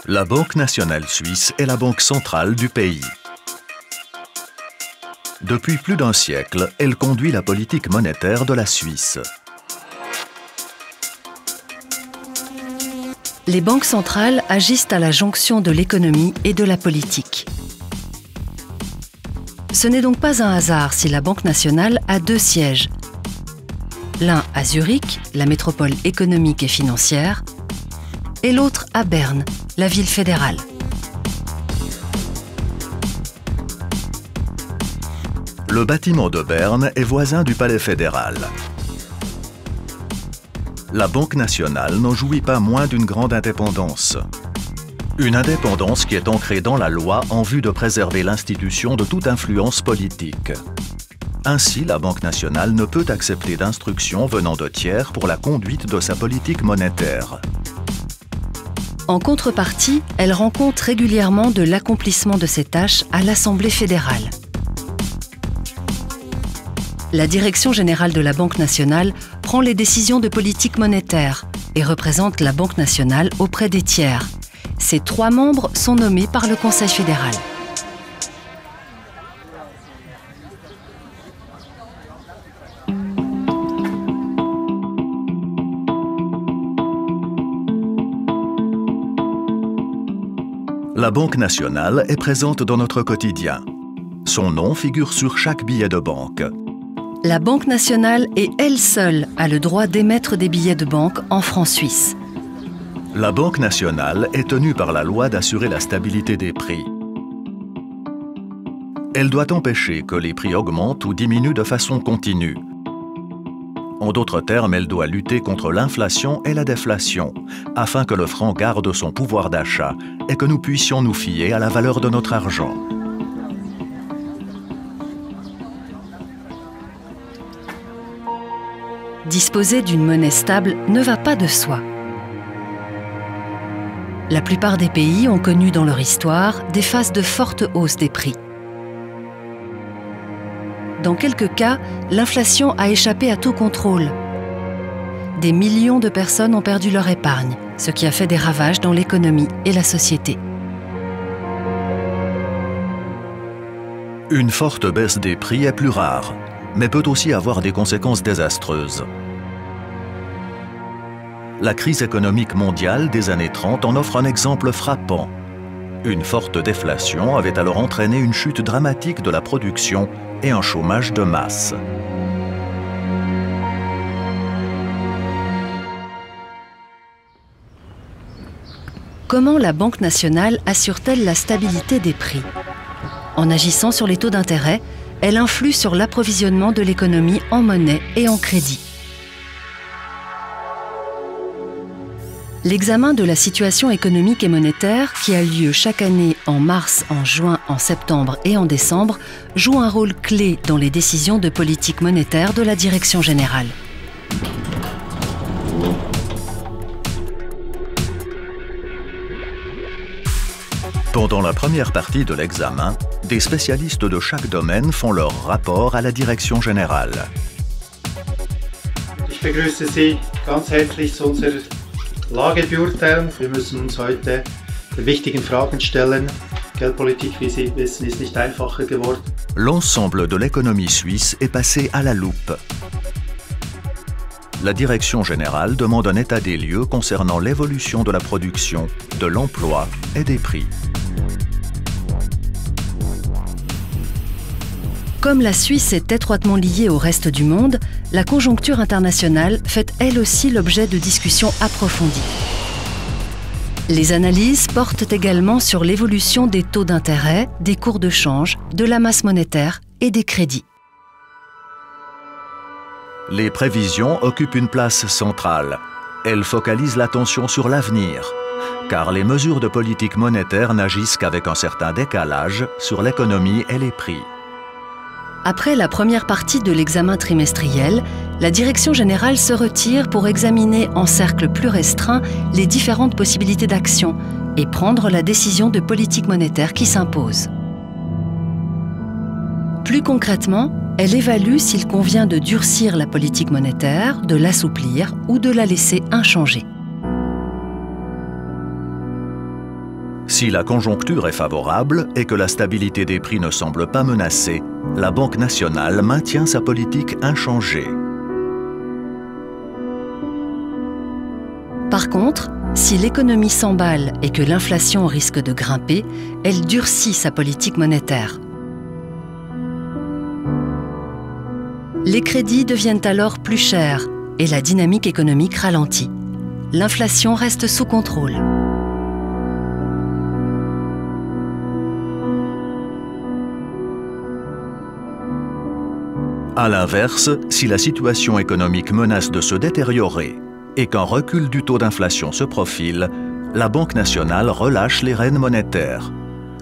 La Banque nationale suisse est la banque centrale du pays. Depuis plus d'un siècle, elle conduit la politique monétaire de la Suisse. Les banques centrales agissent à la jonction de l'économie et de la politique. Ce n'est donc pas un hasard si la Banque nationale a deux sièges. L'un à Zurich, la métropole économique et financière, et l'autre à Berne, la ville fédérale. Le bâtiment de Berne est voisin du palais fédéral. La Banque nationale n'en jouit pas moins d'une grande indépendance. Une indépendance qui est ancrée dans la loi en vue de préserver l'institution de toute influence politique. Ainsi, la Banque nationale ne peut accepter d'instructions venant de tiers pour la conduite de sa politique monétaire. En contrepartie, elle rend compte régulièrement de l'accomplissement de ses tâches à l'Assemblée fédérale. La direction générale de la Banque nationale prend les décisions de politique monétaire et représente la Banque nationale auprès des tiers. Ses 3 membres sont nommés par le Conseil fédéral. La Banque nationale est présente dans notre quotidien. Son nom figure sur chaque billet de banque. La Banque nationale est elle seule a le droit d'émettre des billets de banque en francs suisses. La Banque nationale est tenue par la loi d'assurer la stabilité des prix. Elle doit empêcher que les prix augmentent ou diminuent de façon continue. En d'autres termes, elle doit lutter contre l'inflation et la déflation, afin que le franc garde son pouvoir d'achat et que nous puissions nous fier à la valeur de notre argent. Disposer d'une monnaie stable ne va pas de soi. La plupart des pays ont connu dans leur histoire des phases de forte hausse des prix. Dans quelques cas, l'inflation a échappé à tout contrôle. Des millions de personnes ont perdu leur épargne, ce qui a fait des ravages dans l'économie et la société. Une forte baisse des prix est plus rare, mais peut aussi avoir des conséquences désastreuses. La crise économique mondiale des années 30 en offre un exemple frappant. Une forte déflation avait alors entraîné une chute dramatique de la production et un chômage de masse. Comment la Banque nationale assure-t-elle la stabilité des prix? En agissant sur les taux d'intérêt, elle influe sur l'approvisionnement de l'économie en monnaie et en crédit. L'examen de la situation économique et monétaire, qui a lieu chaque année en mars, en juin, en septembre et en décembre, joue un rôle clé dans les décisions de politique monétaire de la direction générale. Pendant la première partie de l'examen, des spécialistes de chaque domaine font leur rapport à la direction générale. Ich begrüße Sie ganz herzlich zu unserer Lagebeurteilung. Wir müssen uns heute die wichtigen Fragen stellen. Geldpolitik, wie Sie wissen, ist nicht einfacher geworden. L'ensemble de l'économie suisse est passé à la loupe. La direction générale demande un état des lieux concernant l'évolution de la production, de l'emploi et des prix. Comme la Suisse est étroitement liée au reste du monde, la conjoncture internationale fait elle aussi l'objet de discussions approfondies. Les analyses portent également sur l'évolution des taux d'intérêt, des cours de change, de la masse monétaire et des crédits. Les prévisions occupent une place centrale. Elles focalisent l'attention sur l'avenir, car les mesures de politique monétaire n'agissent qu'avec un certain décalage sur l'économie et les prix. Après la première partie de l'examen trimestriel, la direction générale se retire pour examiner en cercle plus restreint les différentes possibilités d'action et prendre la décision de politique monétaire qui s'impose. Plus concrètement, elle évalue s'il convient de durcir la politique monétaire, de l'assouplir ou de la laisser inchangée. Si la conjoncture est favorable et que la stabilité des prix ne semble pas menacée, la Banque nationale maintient sa politique inchangée. Par contre, si l'économie s'emballe et que l'inflation risque de grimper, elle durcit sa politique monétaire. Les crédits deviennent alors plus chers et la dynamique économique ralentit. L'inflation reste sous contrôle. À l'inverse, si la situation économique menace de se détériorer et qu'un recul du taux d'inflation se profile, la Banque nationale relâche les rênes monétaires.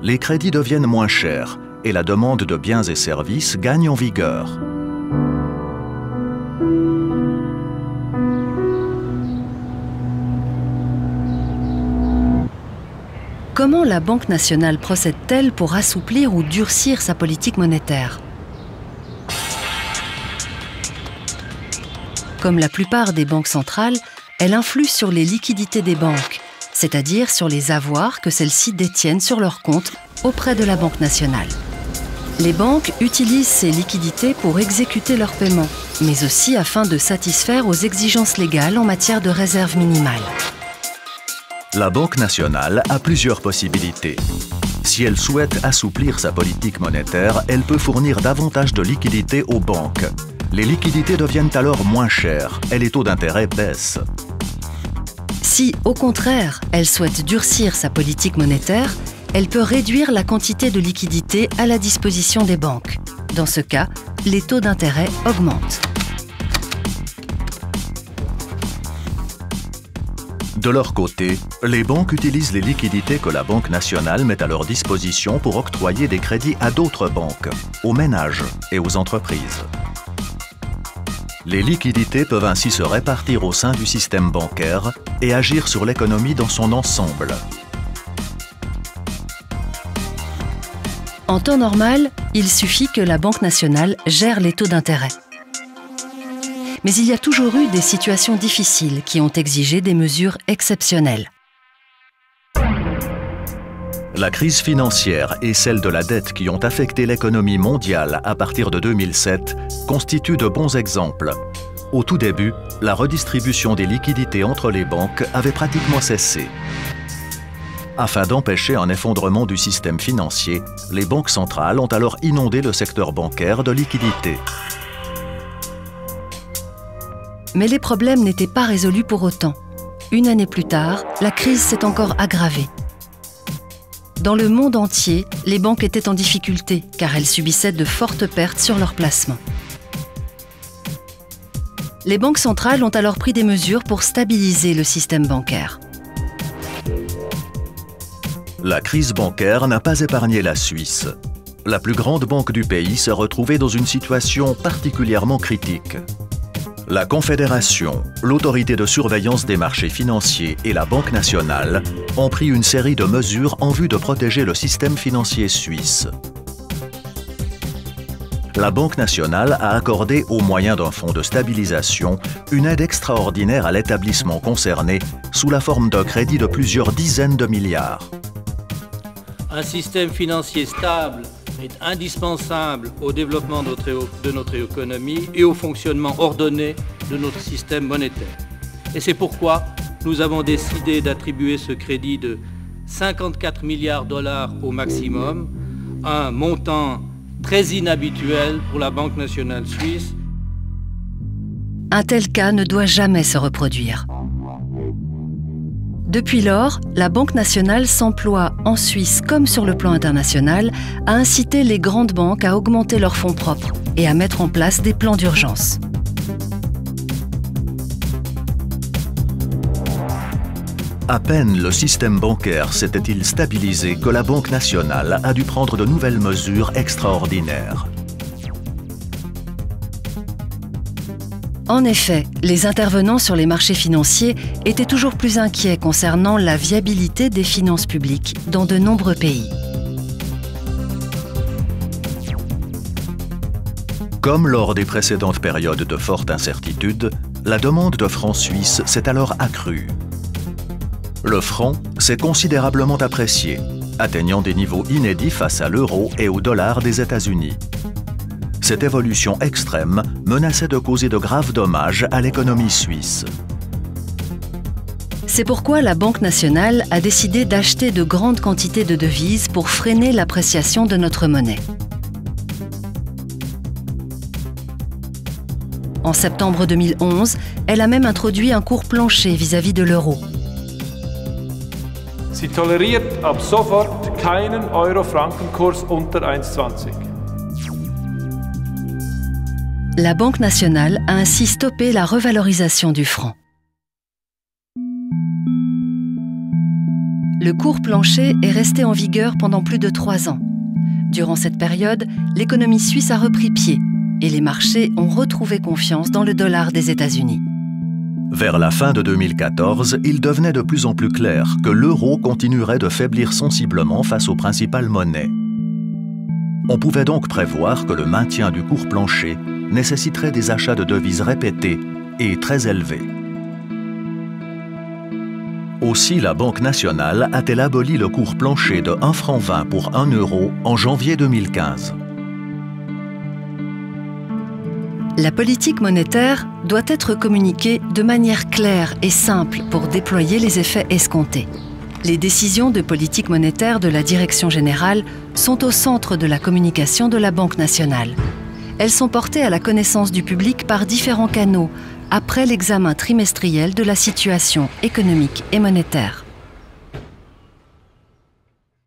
Les crédits deviennent moins chers et la demande de biens et services gagne en vigueur. Comment la Banque nationale procède-t-elle pour assouplir ou durcir sa politique monétaire ? Comme la plupart des banques centrales, elle influe sur les liquidités des banques, c'est-à-dire sur les avoirs que celles-ci détiennent sur leurs comptes auprès de la Banque nationale. Les banques utilisent ces liquidités pour exécuter leurs paiements, mais aussi afin de satisfaire aux exigences légales en matière de réserve minimale. La Banque nationale a plusieurs possibilités. Si elle souhaite assouplir sa politique monétaire, elle peut fournir davantage de liquidités aux banques. Les liquidités deviennent alors moins chères et les taux d'intérêt baissent. Si, au contraire, elle souhaite durcir sa politique monétaire, elle peut réduire la quantité de liquidités à la disposition des banques. Dans ce cas, les taux d'intérêt augmentent. De leur côté, les banques utilisent les liquidités que la Banque nationale met à leur disposition pour octroyer des crédits à d'autres banques, aux ménages et aux entreprises. Les liquidités peuvent ainsi se répartir au sein du système bancaire et agir sur l'économie dans son ensemble. En temps normal, il suffit que la Banque nationale gère les taux d'intérêt. Mais il y a toujours eu des situations difficiles qui ont exigé des mesures exceptionnelles. La crise financière et celle de la dette qui ont affecté l'économie mondiale à partir de 2007 constituent de bons exemples. Au tout début, la redistribution des liquidités entre les banques avait pratiquement cessé. Afin d'empêcher un effondrement du système financier, les banques centrales ont alors inondé le secteur bancaire de liquidités. Mais les problèmes n'étaient pas résolus pour autant. Une année plus tard, la crise s'est encore aggravée. Dans le monde entier, les banques étaient en difficulté car elles subissaient de fortes pertes sur leurs placements. Les banques centrales ont alors pris des mesures pour stabiliser le système bancaire. La crise bancaire n'a pas épargné la Suisse. La plus grande banque du pays s'est retrouvée dans une situation particulièrement critique. La Confédération, l'autorité de surveillance des marchés financiers et la Banque nationale ont pris une série de mesures en vue de protéger le système financier suisse. La Banque nationale a accordé, au moyen d'un fonds de stabilisation, une aide extraordinaire à l'établissement concerné sous la forme d'un crédit de plusieurs dizaines de milliards. Un système financier stable est indispensable au développement de notre économie et au fonctionnement ordonné de notre système monétaire. Et c'est pourquoi nous avons décidé d'attribuer ce crédit de 54 milliards de dollars au maximum, un montant très inhabituel pour la Banque nationale suisse. Un tel cas ne doit jamais se reproduire. Depuis lors, la Banque nationale s'emploie, en Suisse comme sur le plan international, à inciter les grandes banques à augmenter leurs fonds propres et à mettre en place des plans d'urgence. À peine le système bancaire s'était-il stabilisé que la Banque nationale a dû prendre de nouvelles mesures extraordinaires. En effet, les intervenants sur les marchés financiers étaient toujours plus inquiets concernant la viabilité des finances publiques dans de nombreux pays. Comme lors des précédentes périodes de forte incertitude, la demande de francs suisses s'est alors accrue. Le franc s'est considérablement apprécié, atteignant des niveaux inédits face à l'euro et au dollar des États-Unis. Cette évolution extrême menaçait de causer de graves dommages à l'économie suisse. C'est pourquoi la Banque nationale a décidé d'acheter de grandes quantités de devises pour freiner l'appréciation de notre monnaie. En septembre 2011, elle a même introduit un cours plancher vis-à-vis de l'euro. Sie toleriert ab sofort keinen Euro-Frankenkurs unter 1,20. La Banque nationale a ainsi stoppé la revalorisation du franc. Le cours plancher est resté en vigueur pendant plus de 3 ans. Durant cette période, l'économie suisse a repris pied et les marchés ont retrouvé confiance dans le dollar des États-Unis. Vers la fin de 2014, il devenait de plus en plus clair que l'euro continuerait de faiblir sensiblement face aux principales monnaies. On pouvait donc prévoir que le maintien du cours plancher nécessiterait des achats de devises répétés et très élevés. Aussi, la Banque nationale a-t-elle aboli le cours plancher de 1,20 franc pour 1 euro en janvier 2015. La politique monétaire doit être communiquée de manière claire et simple pour déployer les effets escomptés. Les décisions de politique monétaire de la Direction générale sont au centre de la communication de la Banque nationale. Elles sont portées à la connaissance du public par différents canaux, après l'examen trimestriel de la situation économique et monétaire.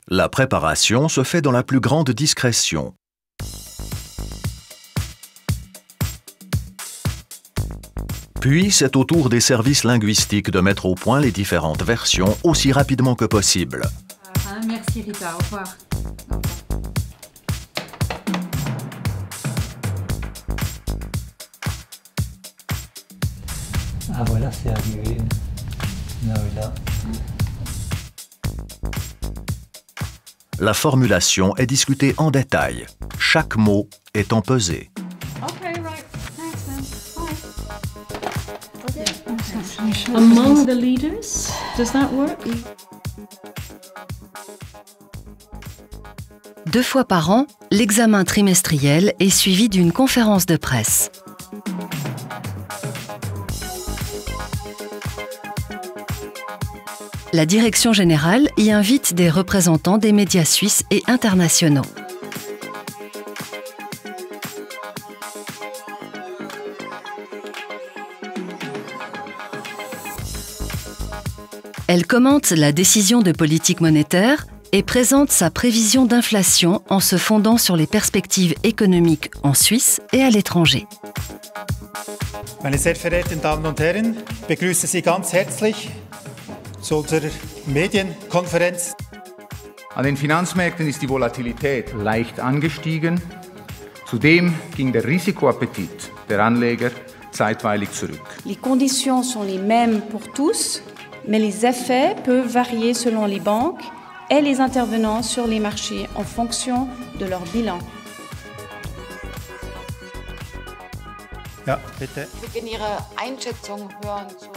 La préparation se fait dans la plus grande discrétion. Puis, c'est au tour des services linguistiques de mettre au point les différentes versions aussi rapidement que possible. Merci Rita, au revoir. Ah voilà, c'est arrivé. Là. La formulation est discutée en détail. Chaque mot étant pesé. Among the leaders, does that work? 2 fois par an, l'examen trimestriel est suivi d'une conférence de presse. La Direction générale y invite des représentants des médias suisses et internationaux. Elle commente la décision de politique monétaire et présente sa prévision d'inflation en se fondant sur les perspectives économiques en Suisse et à l'étranger. Meine sehr verehrten Damen und Herren, ich begrüße Sie ganz herzlich zu unserer Medienkonferenz. An den Finanzmärkten ist die Volatilität leicht angestiegen. Zudem ging der Risikoappetit der Anleger zeitweilig zurück. Les conditions sont les mêmes pour tous, mais les effets peuvent varier selon les banques et les intervenants sur les marchés en fonction de leur bilan. Ja, bitte. Ich würde gerne Ihre Einschätzung hören zur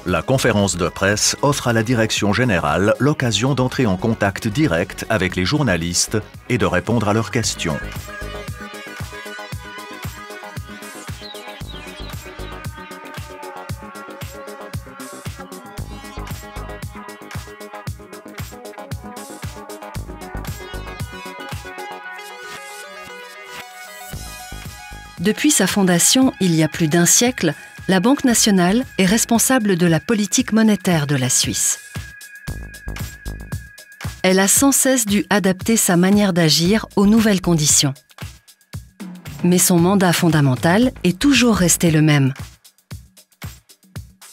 La conférence de presse offre à la Direction générale l'occasion d'entrer en contact direct avec les journalistes et de répondre à leurs questions. Depuis sa fondation, il y a plus d'1 siècle, la Banque nationale est responsable de la politique monétaire de la Suisse. Elle a sans cesse dû adapter sa manière d'agir aux nouvelles conditions. Mais son mandat fondamental est toujours resté le même.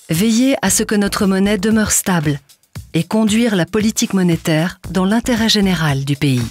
Veiller à ce que notre monnaie demeure stable et conduire la politique monétaire dans l'intérêt général du pays.